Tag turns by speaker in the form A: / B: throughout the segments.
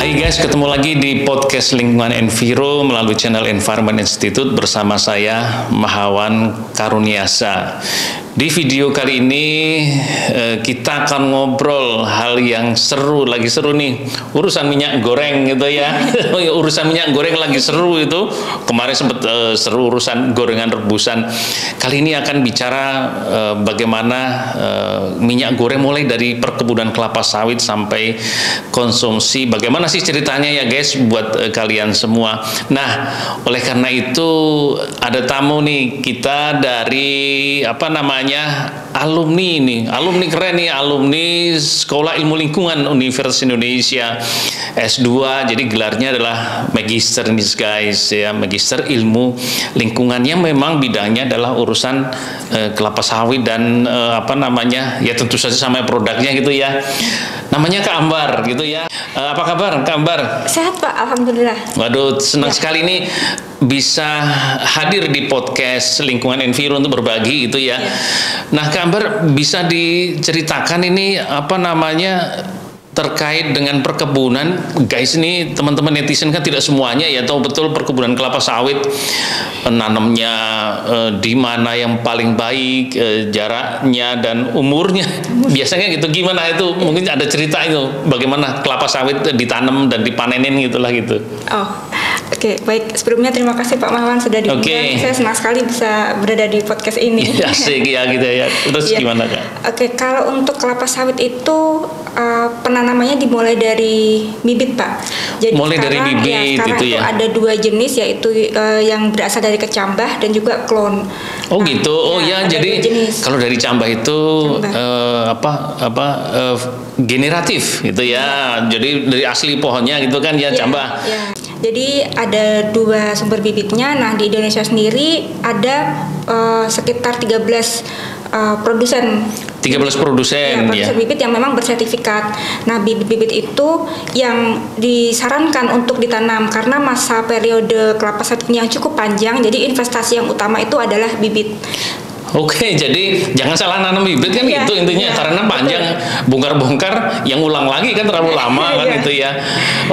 A: Hai guys, ketemu lagi di podcast Lingkungan Enviro melalui channel Environment Institute bersama saya Mahawan Karuniasa. Di video kali ini kita akan ngobrol hal yang seru, lagi seru nih, urusan minyak goreng gitu ya. Urusan minyak goreng lagi seru itu. Kemarin sempat seru urusan gorengan rebusan. Kali ini akan bicara bagaimana minyak goreng mulai dari perkebunan kelapa sawit sampai konsumsi. Bagaimana sih ceritanya ya guys buat kalian semua. Nah, oleh karena itu ada tamu nih kita dari alumni nih, alumni keren nih, alumni Sekolah Ilmu Lingkungan Universitas Indonesia S2. Jadi gelarnya adalah Magister nih guys ya, Magister Ilmu Lingkungan yang memang bidangnya adalah urusan kelapa sawit dan ya tentu saja sama produknya gitu ya. Namanya Kak Ambar gitu ya. Apa kabar Kak Ambar?
B: Sehat Pak, Alhamdulillah.
A: Waduh, senang sekali nih bisa hadir di podcast Lingkungan Enviro untuk berbagi gitu ya. Nah Kak Ambar, bisa diceritakan ini terkait dengan perkebunan, guys. Ini teman-teman netizen kan tidak semuanya ya tahu betul perkebunan kelapa sawit, nanamnya di mana yang paling baik, jaraknya dan umurnya. Biasanya gitu, gimana itu? Mungkin ada cerita itu bagaimana kelapa sawit ditanam dan dipanenin gitulah gitu.
B: Oh, oke, baik. Sebelumnya terima kasih Pak Mahawan sudah diundang. Saya senang sekali bisa berada di podcast ini.
A: Asik ya gitu ya. Terus gimana Kak?
B: Oke, kalau untuk kelapa sawit itu penanamannya dimulai dari bibit Pak. Jadi
A: mulai dari bibit
B: itu
A: ya.
B: Ada dua jenis, yaitu yang berasal dari kecambah dan juga klon.
A: Oh gitu. Oh ya, jadi kalau dari cambah itu generatif gitu ya. Jadi dari asli pohonnya gitu kan ya, cambah.
B: Ya. Jadi ada dua sumber bibitnya. Nah, di Indonesia sendiri ada sekitar 13 produsen.
A: 13 produsen
B: ya, bibit yang memang bersertifikat. Nah, bibit-bibit itu yang disarankan untuk ditanam karena masa periode kelapa sawitnya cukup panjang. Jadi investasi yang utama itu adalah bibit.
A: Oke, jadi jangan salah nanam bibit kan gitu intinya, karena panjang, bongkar-bongkar yang ulang lagi kan terlalu lama kan itu ya.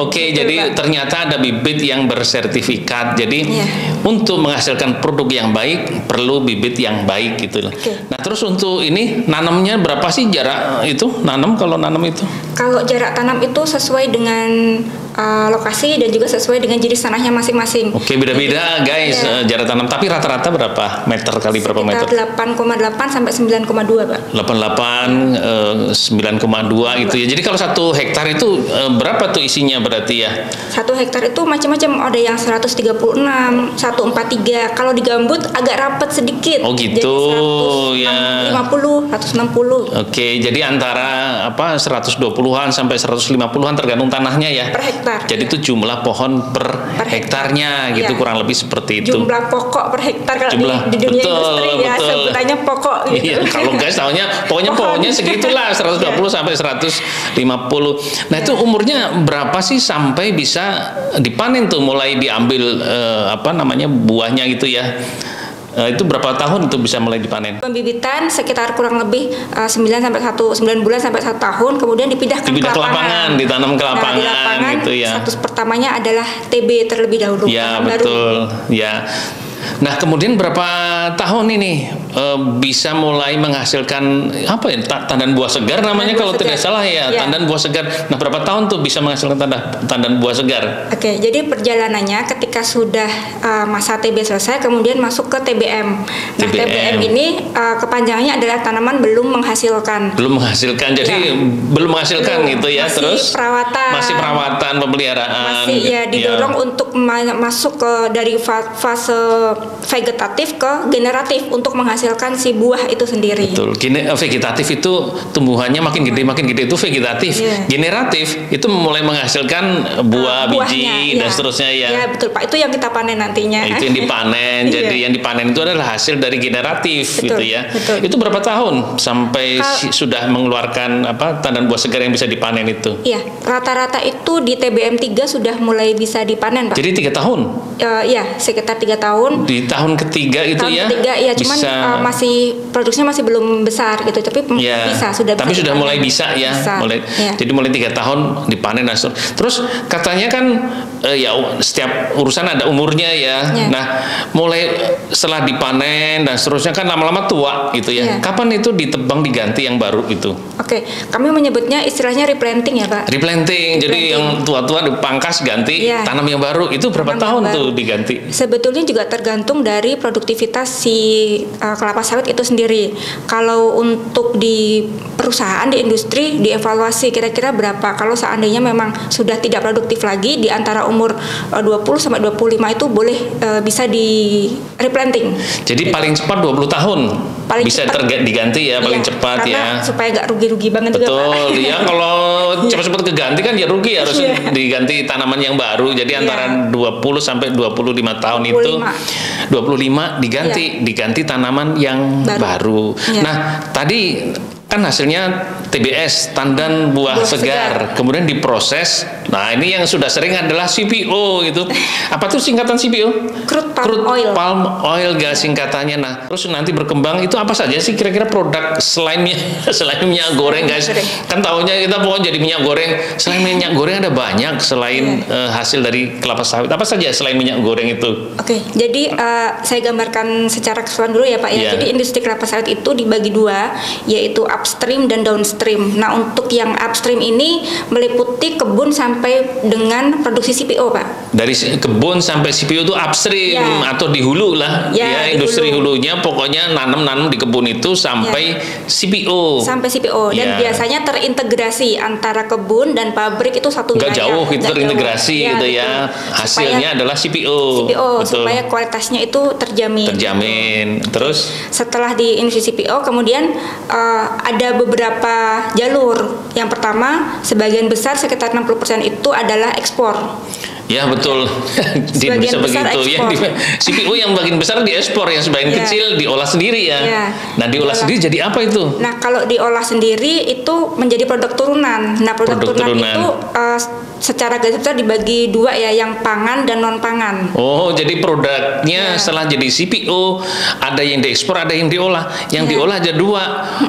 A: Oke, jadi ternyata ada bibit yang bersertifikat. Jadi untuk menghasilkan produk yang baik perlu bibit yang baik gitu. Nah, terus untuk ini nanamnya berapa sih jarak itu? Kalau nanam itu?
B: Kalau jarak tanam itu sesuai dengan lokasi dan juga sesuai dengan jenis tanahnya masing-masing. Oke,
A: beda-beda guys jarak tanam. Tapi rata-rata berapa meter kali berapa meter?
B: 8,8 sampai 9,2 Pak.
A: 9,2 gitu ya. Jadi kalau 1 hektar itu berapa tuh isinya berarti ya?
B: 1 hektar itu macam-macam, ada yang 136, 143. Kalau di gambut agak rapat sedikit.
A: Oh gitu.
B: Jadi 150, 160.
A: Oke, jadi antara 120-an sampai 150-an tergantung tanahnya ya.
B: Per hektar.
A: Jadi itu jumlah pohon per hektarnya gitu, kurang lebih seperti itu.
B: Jumlah pokok per hektar kalau di dunia industri ya sebutannya pokok gitu.
A: Iya, kalau guys taunya pokoknya pohonnya segitulah 120 sampai 150. Nah, itu umurnya berapa sih sampai bisa dipanen tuh, mulai diambil buahnya gitu ya? Itu berapa tahun itu bisa mulai dipanen?
B: Pembibitan sekitar kurang lebih 9 bulan sampai 1 tahun, kemudian dipindah ke lapangan,
A: ditanam ke lapangan,
B: di lapangan
A: gitu ya.
B: Status pertamanya adalah TB terlebih dahulu.
A: Ya, betul. Ya. Nah, kemudian berapa tahun ini bisa mulai menghasilkan tandan buah segar namanya kalau tidak salah ya, tandan buah segar. Nah, berapa tahun tuh bisa menghasilkan tandan buah segar? Oke,
B: jadi perjalanannya ketika sudah masa TB selesai kemudian masuk ke TBM. Nah, TBM ini kepanjangannya adalah tanaman belum menghasilkan.
A: Jadi belum menghasilkan gitu ya. Terus masih perawatan, pemeliharaan.
B: Masih didorong untuk masuk ke dari fase vegetatif ke generatif untuk menghasilkan si buah itu sendiri.
A: Betul. Vegetatif itu tumbuhannya makin gede itu vegetatif. Generatif itu mulai menghasilkan buah, biji dan seterusnya ya.
B: Ya, betul Pak. Itu yang kita panen nantinya.
A: Itu yang dipanen. Jadi yang dipanen itu adalah hasil dari generatif gitu ya.
B: Betul.
A: Itu berapa tahun sampai sudah mengeluarkan tandan buah segar yang bisa dipanen itu?
B: Iya, rata-rata itu di TBM 3 sudah mulai bisa dipanen Pak.
A: Jadi 3 tahun?
B: Iya, sekitar 3 tahun.
A: di tahun ketiga itu
B: tahun
A: ya.
B: ketiga ya, cuman masih produksinya masih belum besar gitu, tapi sudah
A: tapi sudah mulai bisa ya. Jadi mulai 3 tahun dipanen dan terus katanya kan ya setiap urusan ada umurnya ya. Nah, mulai setelah dipanen dan seterusnya kan lama-lama tua gitu ya. Kapan itu ditebang diganti yang baru itu?
B: Oke, kami menyebutnya istilahnya replanting ya Pak.
A: Replanting. Jadi yang tua-tua dipangkas ganti tanam yang baru. Itu berapa tahun tuh diganti?
B: Sebetulnya juga tergantung dari produktivitas si kelapa sawit itu sendiri. Kalau untuk di perusahaan, di industri, dievaluasi kira-kira berapa. Kalau seandainya memang sudah tidak produktif lagi di antara umur 20 sampai 25 itu boleh bisa di replanting.
A: Jadi paling cepat 20 tahun
B: paling
A: bisa diganti ya, paling cepat
B: karena
A: ya.
B: supaya nggak rugi-rugi banget
A: juga Pak. Betul, ya kalau cepat-cepat keganti kan ya rugi, harus diganti tanaman yang baru. Jadi antara 20 sampai 25 tahun 25. Itu 25 diganti tanaman yang baru. Nah, tadi kan hasilnya TBS, tandan buah segar, kemudian diproses. Nah, ini yang sudah sering adalah CPO itu. Apa tuh singkatan CPO?
B: Crude
A: palm oil guys singkatannya. Nah, terus nanti berkembang itu apa saja sih kira-kira produk selain minyak goreng guys? Kan tahunya kita pokoknya jadi minyak goreng. Selain minyak goreng ada banyak selain hasil dari kelapa sawit. Apa saja selain minyak goreng itu?
B: Oke, jadi saya gambarkan secara keseluruhan dulu ya Pak ya. Jadi industri kelapa sawit itu dibagi dua, yaitu upstream dan downstream. Nah, untuk yang upstream ini meliputi kebun sampai dengan produksi CPO, Pak.
A: Dari kebun sampai CPO itu upstream atau di hulu lah. Industri hulunya pokoknya nanam di kebun itu sampai CPO.
B: Sampai CPO dan biasanya terintegrasi antara kebun dan pabrik itu satu wilayah.
A: Nggak jauh, itu terintegrasi gitu ya. Hasilnya adalah CPO.
B: Supaya kualitasnya itu terjamin.
A: Terus
B: setelah di industri CPO kemudian ada beberapa jalur. Yang pertama, sebagian besar sekitar 60% itu adalah ekspor.
A: Ya betul, di Indonesia begitu ya. CPO yang bagian besar diekspor, yang sebagian kecil diolah sendiri ya. Nah, diolah sendiri jadi apa itu?
B: Nah, kalau diolah sendiri itu menjadi produk turunan. Nah, produk turunan itu secara garis besar dibagi dua ya, yang pangan dan non pangan.
A: Oh, jadi produknya setelah jadi CPO ada yang diekspor, ada yang diolah. Yang diolah ada dua,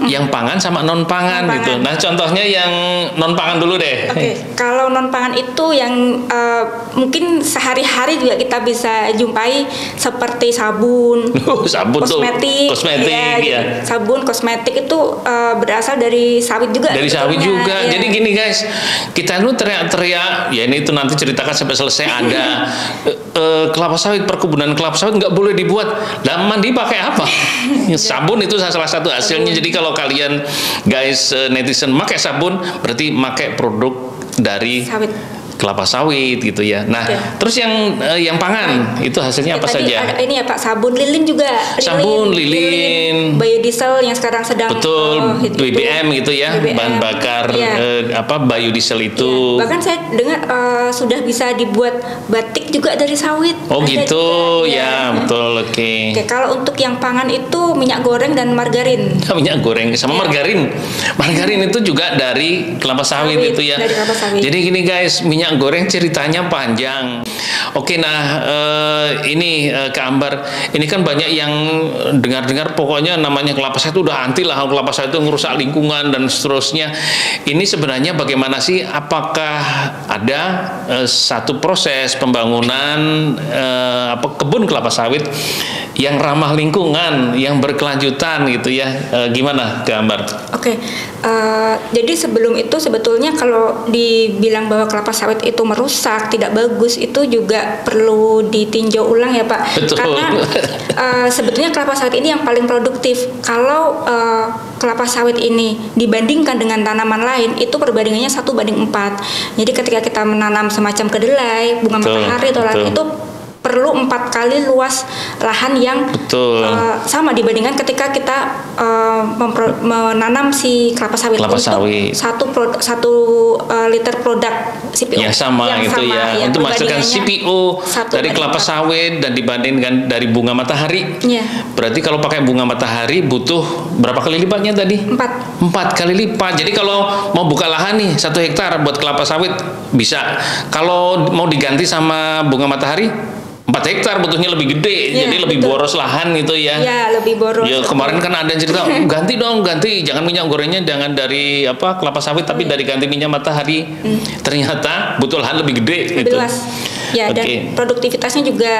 A: yang pangan sama non pangan gitu. Nah, contohnya yang non pangan dulu deh.
B: Kalau non pangan itu yang mungkin sehari-hari juga kita bisa jumpai seperti sabun, kosmetik, sabun, kosmetik itu berasal dari sawit juga.
A: Dari sawit juga. Jadi gini guys, kita lu teriak-teriak, ya ini itu nanti ceritakan sampai selesai ada kelapa sawit, perkebunan kelapa sawit nggak boleh dibuat. Lah mandi pakai apa? Sabun itu salah satu hasilnya. Jadi kalau kalian guys netizen pakai sabun, berarti pakai produk dari kelapa sawit gitu ya. Nah, terus yang pangan itu hasilnya apa saja?
B: Ada ini ya Pak, sabun lilin juga.
A: Sabun lilin,
B: biodiesel yang sekarang sedang
A: BBM gitu ya, bahan bakar biodiesel itu.
B: Bahkan saya dengar sudah bisa dibuat batik juga dari sawit.
A: Oh gitu ya, betul. Oke,
B: kalau untuk yang pangan itu minyak goreng dan margarin.
A: Minyak goreng sama margarin. Margarin itu juga dari kelapa sawit itu ya.
B: Dari kelapa sawit.
A: Jadi gini guys, minyak goreng ceritanya panjang. Oke, nah ini Kak Ambar, ini kan banyak yang dengar-dengar pokoknya namanya kelapa sawit itu udah anti lah, kelapa sawit itu ngerusak lingkungan dan seterusnya. Ini sebenarnya bagaimana sih? Apakah ada satu proses pembangunan kebun kelapa sawit yang ramah lingkungan, yang berkelanjutan gitu ya? Gimana Kak Ambar?
B: Oke, jadi sebelum itu sebetulnya kalau dibilang bahwa kelapa sawit itu merusak, tidak bagus, itu juga perlu ditinjau ulang ya Pak.
A: Betul.
B: Karena sebetulnya kelapa sawit ini yang paling produktif. Kalau kelapa sawit ini dibandingkan dengan tanaman lain, itu perbandingannya 1:4. Jadi ketika kita menanam semacam kedelai, bunga matahari atau lain, itu perlu 4 kali luas lahan yang sama dibandingkan ketika kita menanam si kelapa sawit. Satu liter produk CPO
A: ya sama gitu ya. Untuk menghasilkan CPO dari kelapa sawit dan dibandingkan dari bunga matahari. Berarti kalau pakai bunga matahari butuh berapa kali lipatnya tadi? 4 kali lipat. Jadi kalau mau buka lahan nih 1 hektar buat kelapa sawit bisa. Kalau mau diganti sama bunga matahari 4 hektar butuhnya lebih gede,
B: Ya,
A: jadi lebih
B: betul.
A: boros lahan gitu ya.
B: Ya, lebih boros.
A: Ya kemarin kan ada yang cerita ganti dong, ganti jangan minyak gorengnya jangan dari kelapa sawit tapi dari ganti minyak matahari. Ternyata butuh lahan lebih gede
B: Lebih
A: gitu.
B: luas. Ya,
A: Oke.
B: dan produktivitasnya juga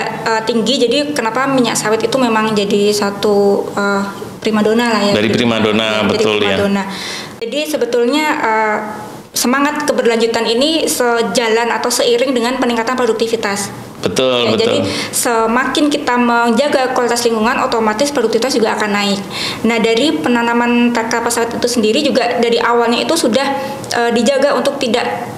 B: tinggi. Jadi kenapa minyak sawit itu memang jadi satu primadona lah ya.
A: Dari primadona, betul ya.
B: primadona. Jadi sebetulnya semangat keberlanjutan ini sejalan atau seiring dengan peningkatan produktivitas.
A: Betul,
B: Ya,
A: betul.
B: jadi semakin kita menjaga kualitas lingkungan, otomatis produktivitas juga akan naik. Nah, dari penanaman kelapa sawit itu sendiri juga dari awalnya itu sudah dijaga untuk tidak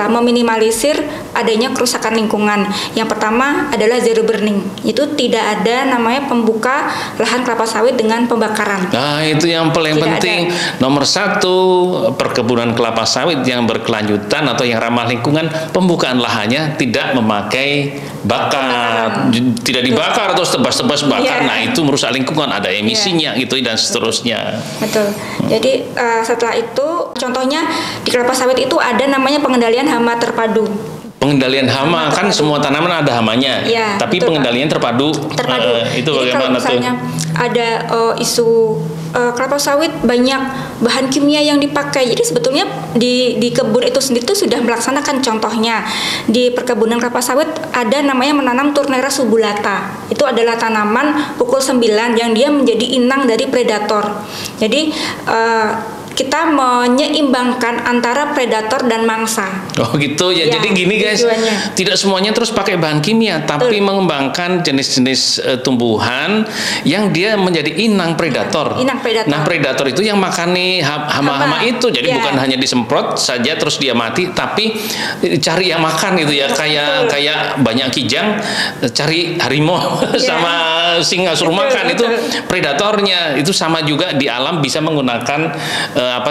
B: meminimalisir adanya kerusakan lingkungan. Yang pertama adalah zero burning. Itu tidak ada namanya pembuka lahan kelapa sawit dengan pembakaran.
A: Nah, itu yang paling
B: Tidak
A: penting. Nomor 1, perkebunan kelapa sawit yang berkelanjutan atau yang ramah lingkungan, pembukaan lahannya tidak memakai bakar, tidak dibakar atau tebas-tebas bakar.
B: Iya.
A: Nah, itu merusak lingkungan, ada emisinya gitu dan seterusnya.
B: Betul. Jadi setelah itu, contohnya di kelapa sawit itu ada namanya pengendalian hama terpadu.
A: Pengendalian hama kan semua tanaman ada hamanya,
B: Ya,
A: tapi
B: betul,
A: pengendalian terpadu. Itu
B: Jadi kalau
A: bagaimana tuh?
B: misalnya ada isu kelapa sawit banyak bahan kimia yang dipakai, jadi sebetulnya di kebun itu sendiri itu sudah melaksanakan. Contohnya di perkebunan kelapa sawit ada namanya menanam Turnera subulata. Itu adalah tanaman pukul 9 yang dia menjadi inang dari predator. Jadi kita menyeimbangkan antara predator dan mangsa.
A: Oh gitu ya.
B: Ya,
A: Jadi gini guys,
B: tujuannya.
A: tidak semuanya terus pakai bahan kimia, tapi mengembangkan jenis-jenis tumbuhan yang dia menjadi inang predator.
B: Inang predator.
A: Nah, predator itu yang makani hama-hama itu. Jadi
B: Ya.
A: bukan hanya disemprot saja terus dia mati, tapi cari yang makan itu ya. Kayak banyak kijang cari harimau sama singa suruh makan. Itu predatornya. Itu sama juga di alam bisa menggunakan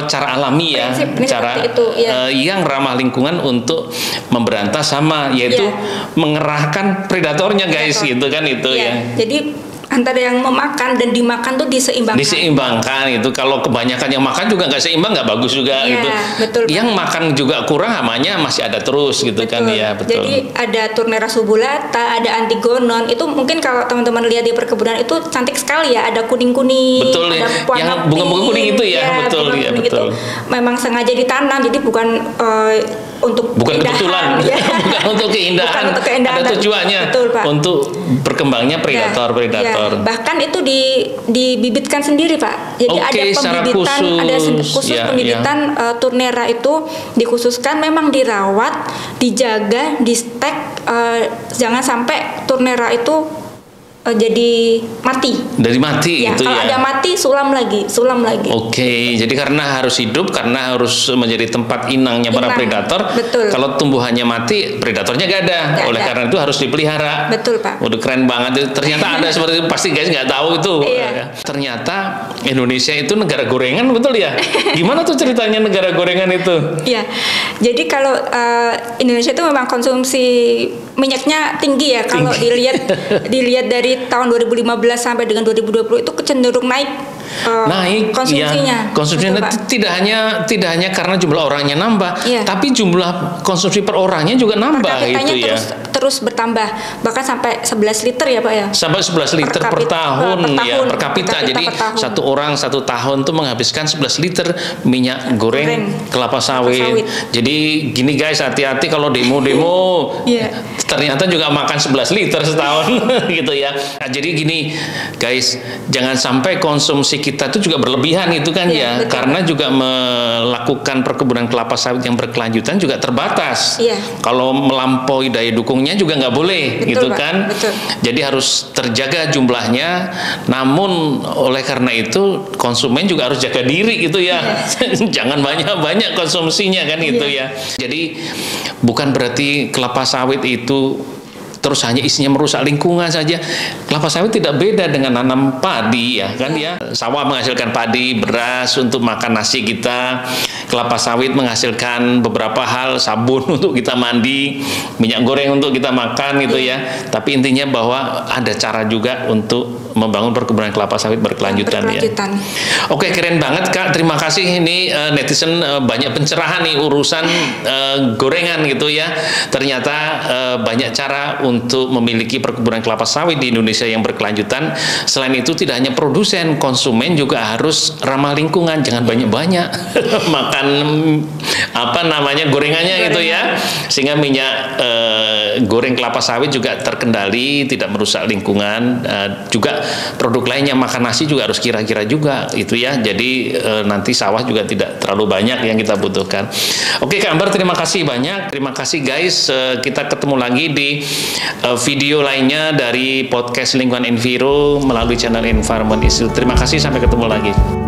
A: cara alami ya,
B: Prinsip
A: cara
B: seperti itu, ya.
A: yang ramah lingkungan untuk memberantas hama, yaitu mengerahkan predatornya guys, gitu kan itu ya.
B: Jadi antara yang memakan dan dimakan tuh diseimbangkan.
A: Diseimbangkan itu. Kalau kebanyakan yang makan juga nggak seimbang, nggak bagus juga
B: Iya,
A: gitu.
B: betul, Pak.
A: Yang makan juga kurang, hamanya masih ada terus gitu kan ya, betul.
B: Jadi ada Turnera subulata, ada Antigonon. Itu mungkin kalau teman-teman lihat di perkebunan itu cantik sekali ya. Ada kuning-kuning,
A: Betul,
B: ada warna
A: yang bunga-bunga
B: pink.
A: kuning itu ya, betul,
B: bunga
A: ya,
B: kuning
A: betul.
B: Itu memang sengaja ditanam. Jadi bukan untuk
A: Bukan
B: keindahan,
A: kebetulan,
B: ya.
A: bukan untuk keindahan,
B: Bukan untuk keindahan,
A: ada tujuannya,
B: betul, Pak.
A: untuk berkembangnya predator.
B: Ya, bahkan itu dibibitkan sendiri, Pak. Jadi
A: Oke,
B: ada
A: secara
B: pembibitan,
A: khusus. Ya,
B: pembibitan Turnera itu dikhususkan, memang dirawat, dijaga, di-stek, jangan sampai Turnera itu jadi mati.
A: Dari mati
B: Ya,
A: itu
B: kalau
A: ya.
B: ada mati sulam lagi.
A: Oke, jadi karena harus hidup, karena harus menjadi tempat inangnya para
B: Inang,
A: predator.
B: betul.
A: Kalau tumbuhannya mati, predatornya gak ada.
B: Gak
A: Oleh
B: ada.
A: karena itu harus dipelihara.
B: Betul, Pak.
A: Udah keren banget. Ternyata ada seperti itu. Pasti guys nggak tahu itu.
B: Iya.
A: Ternyata Indonesia itu negara gorengan, betul ya? Gimana tuh ceritanya negara gorengan itu?
B: Ya, jadi kalau Indonesia itu memang konsumsi minyaknya tinggi ya. Kalau dilihat dari tahun 2015 sampai dengan 2020 itu cenderung naik.
A: Naik
B: konsumsinya.
A: ya, konsumsinya
B: Betul, Pak.
A: tidak hanya karena jumlah orangnya nambah,
B: Iya.
A: tapi jumlah konsumsi per orangnya juga nambah
B: Per kapitanya
A: gitu ya.
B: terus bertambah, bahkan sampai 11 liter ya, Pak ya.
A: Sampai 11 liter per tahun ya, per kapita. Jadi
B: per tahun.
A: satu orang satu tahun tuh menghabiskan 11 liter minyak goreng kelapa sawit. Jadi gini guys, hati-hati kalau demo-demo.
B: Iya.
A: Ternyata juga makan 11 liter setahun gitu ya. Nah, jadi gini guys, jangan sampai konsumsi kita itu juga berlebihan itu kan ya.
B: Betul.
A: Karena juga melakukan perkebunan kelapa sawit yang berkelanjutan juga terbatas.
B: Iya.
A: Kalau melampaui daya dukungnya juga nggak boleh.
B: Betul,
A: Gitu
B: Pak.
A: kan.
B: Betul.
A: Jadi harus terjaga jumlahnya, namun oleh karena itu konsumen juga harus jaga diri gitu ya. Jangan banyak-banyak konsumsinya kan gitu ya. Jadi bukan berarti kelapa sawit itu terus hanya isinya merusak lingkungan saja. Kelapa sawit tidak beda dengan nanam padi ya kan ya. Sawah menghasilkan padi, beras untuk makan nasi kita. kelapa sawit menghasilkan beberapa hal, sabun untuk kita mandi, minyak goreng untuk kita makan gitu ya. Tapi intinya bahwa ada cara juga untuk membangun perkebunan kelapa sawit berkelanjutan ya. Oke, keren banget Kak. Terima kasih, ini netizen banyak pencerahan nih urusan gorengan gitu ya. Ternyata banyak cara untuk memiliki perkebunan kelapa sawit di Indonesia yang berkelanjutan. Selain itu tidak hanya produsen, konsumen juga harus ramah lingkungan, jangan banyak-banyak makan gorengannya gitu ya, sehingga minyak goreng kelapa sawit juga terkendali, tidak merusak lingkungan. Juga produk lainnya, makan nasi juga harus kira-kira juga itu ya, jadi nanti sawah juga tidak terlalu banyak yang kita butuhkan. Oke Kak Ambar, terima kasih banyak, terima kasih guys. Kita ketemu lagi di video lainnya dari podcast Lingkungan Enviro melalui channel Environment Institute. Terima kasih, sampai ketemu lagi.